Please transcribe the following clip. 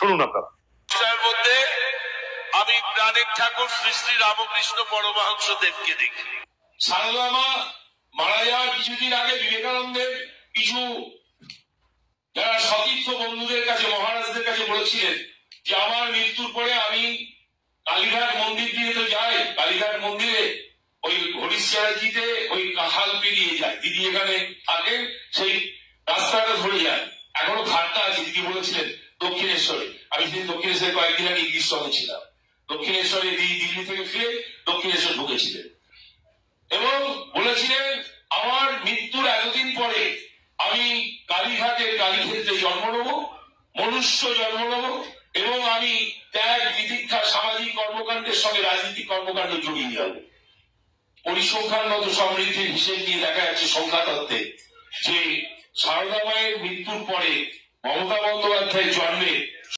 শুনুন আপনারা। তার মধ্যে আমি প্রাণের ঠাকুর শ্রী শ্রী রামকৃষ্ণ পরমহংস দেবকে দেখি। সারদা মা মারা যাওয়ার কিছুদিন আগে বিবেকানন্দের কিছু যারা সতীর্থ বন্ধুদের কাছে, মহারাজদের কাছে বলেছিলেন যে আমার মৃত্যুর পরে আমি কালীঘাট মন্দির দিয়ে তো যাই, কালীঘাট মন্দিরে ওই হরিশ্চারাজিতে ওই কাহাল পেরিয়ে যায়, দিদি এখানে থাকেন, সেই রাস্তাটা ধরে যায়, এখনো ঘাটটা আছে। দিদি বলেছিলেন দক্ষিণেশ্বরে, আমি সেদিন দক্ষিণেশ্বরে কয়েকদিন আগে ইংলিশ সঙ্গে ছিলাম, দক্ষিণেশ্বরে দিদি দিল্লি থেকে ফিরে দক্ষিণেশ্বর ঢুকেছিলেন এবং বলেছিলেন আমার মৃত্যুর এতদিন পরে আমি কালীঘাটের কালীক্ষেত্রে জন্ম নেব, মনুষ্য জন্ম নেব এবং আমি ত্যাগ বিদীক্ষা সামাজিক কর্মকাণ্ডের সঙ্গে রাজনৈতিক কর্মকাণ্ড জড়িয়ে যাব। পরিসংখ্যানগত সমৃদ্ধির হিসেব নিয়ে দেখা যাচ্ছে সংখ্যা তত্ত্বে যে সারদা মায়ের মৃত্যুর পরে মমতা বন্দ্যোপাধ্যায়ের জন্মে